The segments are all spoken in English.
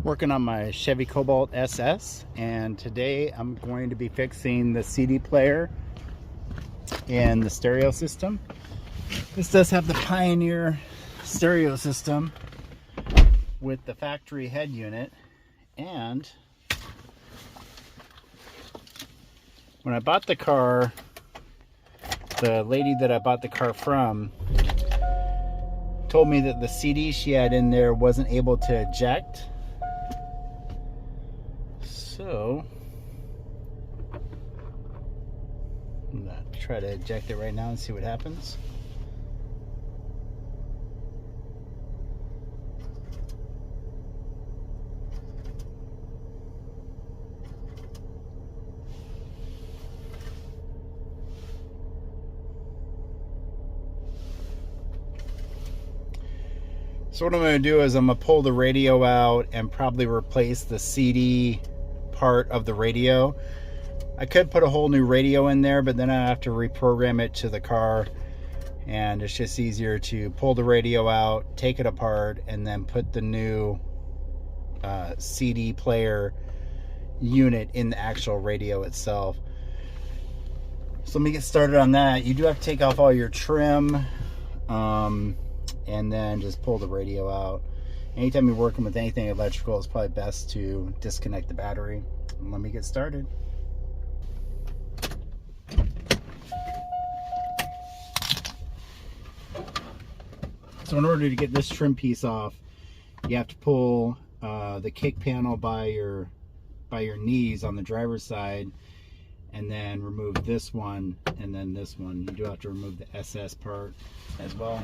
Working on my Chevy Cobalt SS, and today I'm going to be fixing the CD player and the stereo system. This does have the Pioneer stereo system with the factory head unit, and when I bought the car, the lady that I bought the car from told me that the CD she had in there wasn't able to eject. So I'm gonna try to eject it right now and see what happens. So what I'm going to do is I'm going to pull the radio out and probably replace the CD part of the radio. I could put a whole new radio in there, but then I have to reprogram it to the car, and it's just easier to pull the radio out, take it apart, and then put the new CD player unit in the actual radio itself. So let me get started on that. You do have to take off all your trim, and then just pull the radio out. Anytime you're working with anything electrical, it's probably best to disconnect the battery. And let me get started. So in order to get this trim piece off, you have to pull the kick panel by your knees on the driver's side, and then remove this one and then this one. You do have to remove the SS part as well.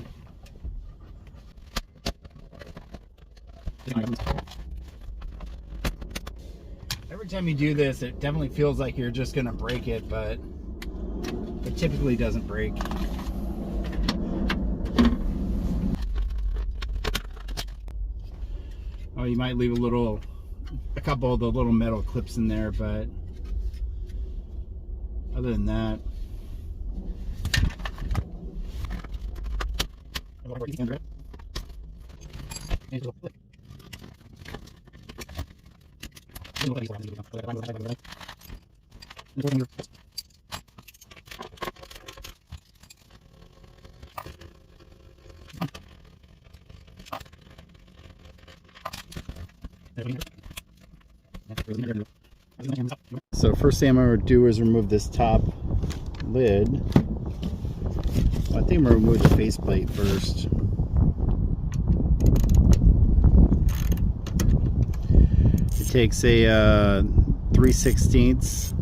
Every time you do this, it definitely feels like you're just gonna break it, but it typically doesn't break. Oh, you might leave a couple of the little metal clips in there, but other than that, so first thing I'm going to do is remove this top lid. Well, I think I'm going to remove the faceplate first. It takes a 3/16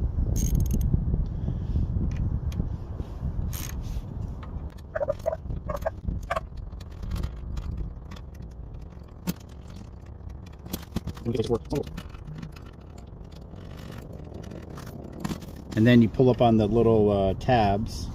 and then you pull up on the little tabs.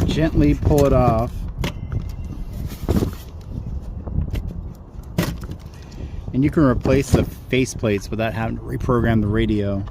Gently pull it off, and you can replace the face plates without having to reprogram the radio.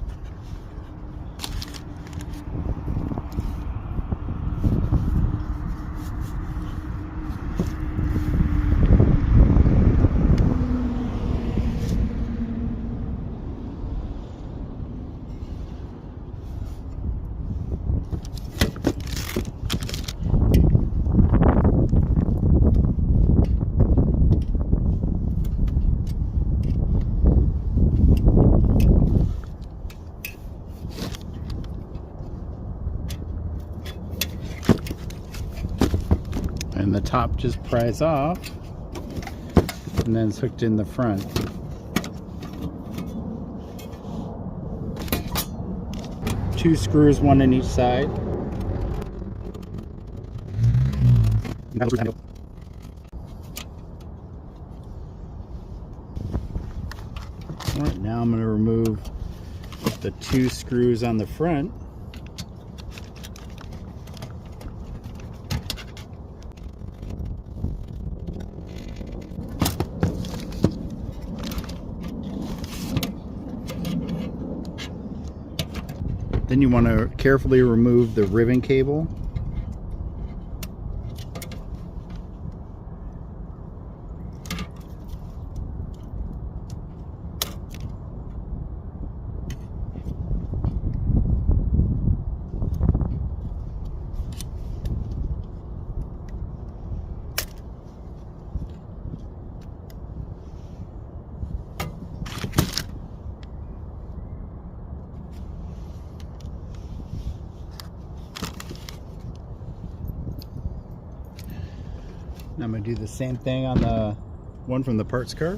And the top just pries off, and then it's hooked in the front. Two screws, one on each side. Alright, now I'm going to remove the two screws on the front. Then you want to carefully remove the ribbon cable. I'm going to do the same thing on the one from the parts car.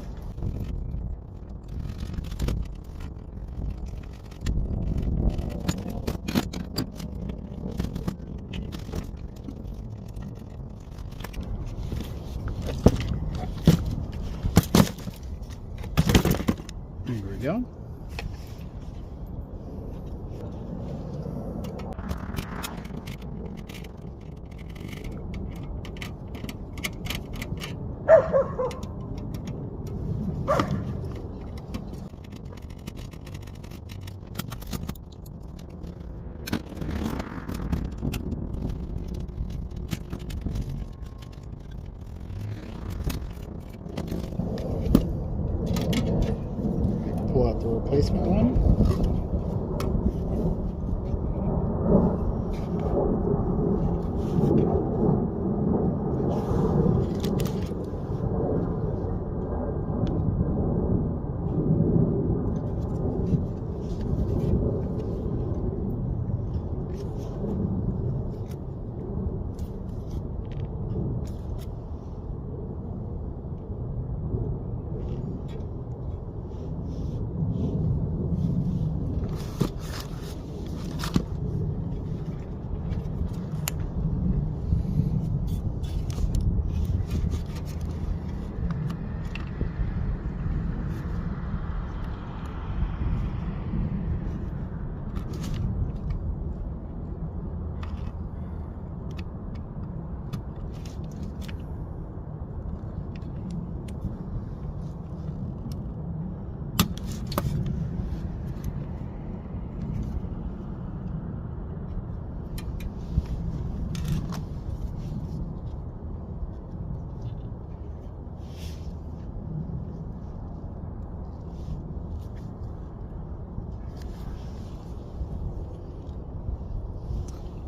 There we go. Pull out the replacement one.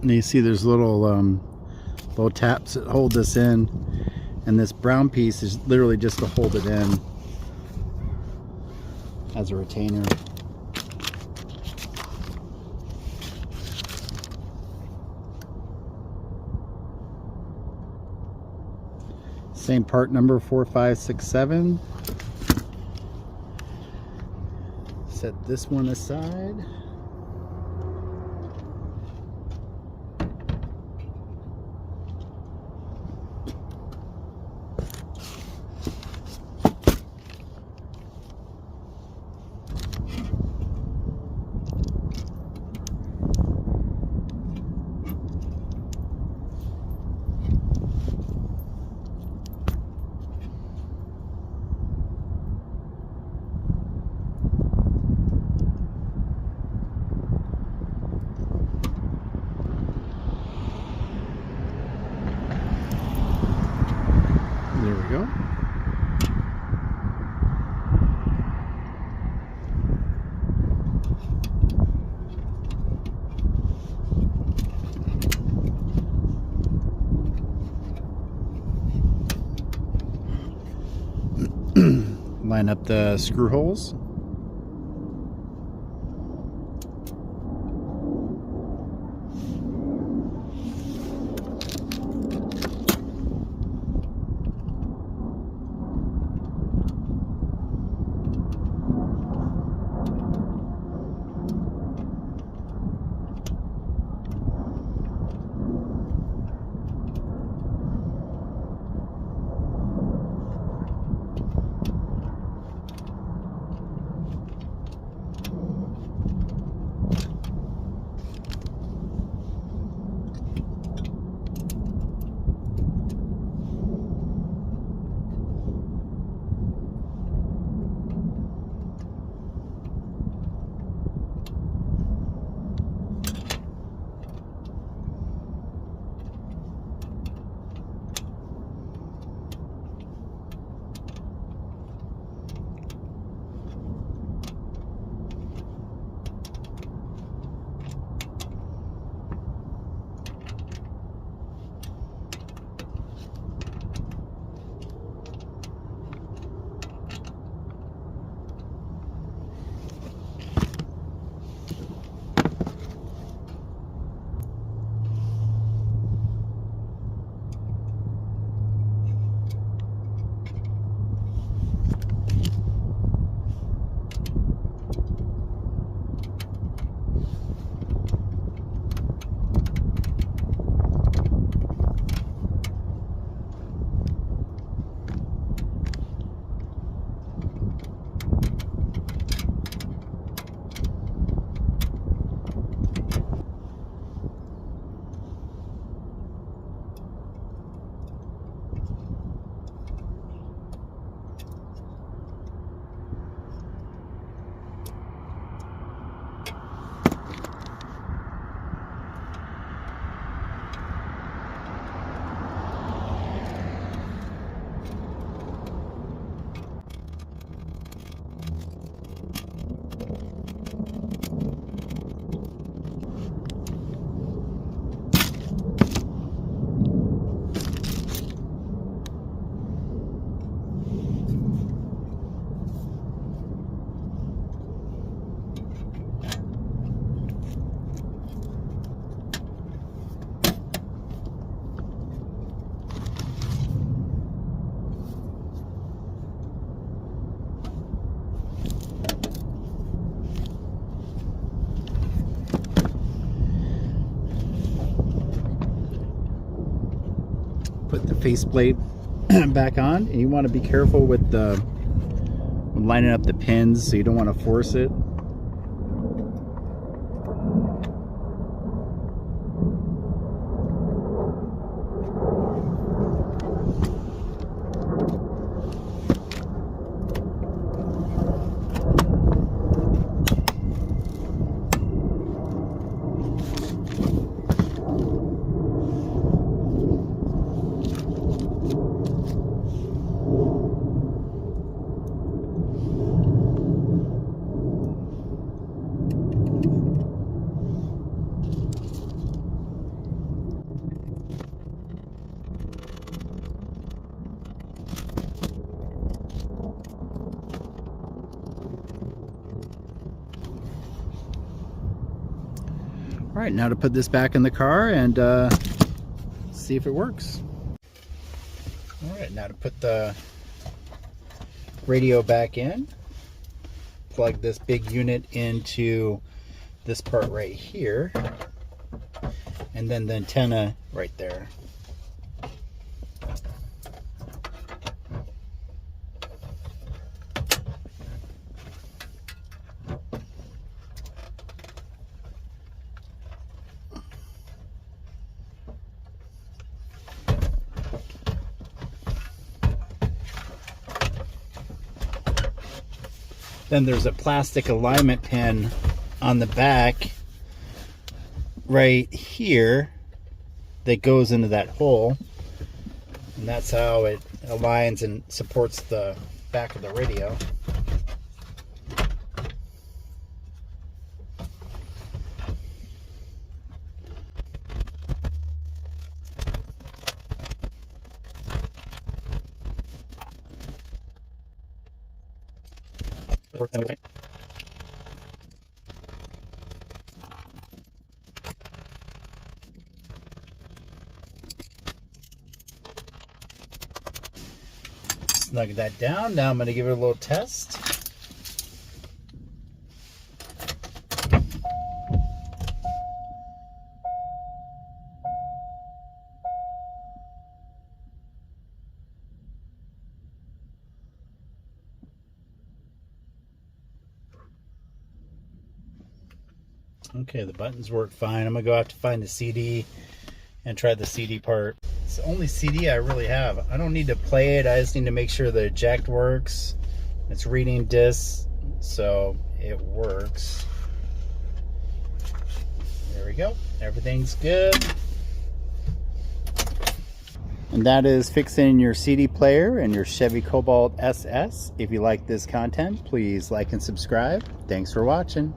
And you see there's little taps that hold this in, and this brown piece is literally just to hold it in as a retainer. Same part number 4567. Set this one aside. There we go. Line up the screw holes. put the faceplate back on, and you want to be careful with the lining up the pins, so you don't want to force it. All right, now to put this back in the car and see if it works. All right, now to put the radio back in, plug this big unit into this part right here, and then the antenna right there. Then there's a plastic alignment pin on the back right here that goes into that hole, and that's how it aligns and supports the back of the radio. Snug that down. Now I'm going to give it a little test. Okay, the buttons work fine. I'm gonna go have to find the CD and try the CD part. It's the only CD I really have. I don't need to play it. I just need to make sure the eject works. It's reading discs, so it works. There we go. Everything's good. And that is fixing your CD player and your Chevy Cobalt SS. If you like this content, please like and subscribe. Thanks for watching.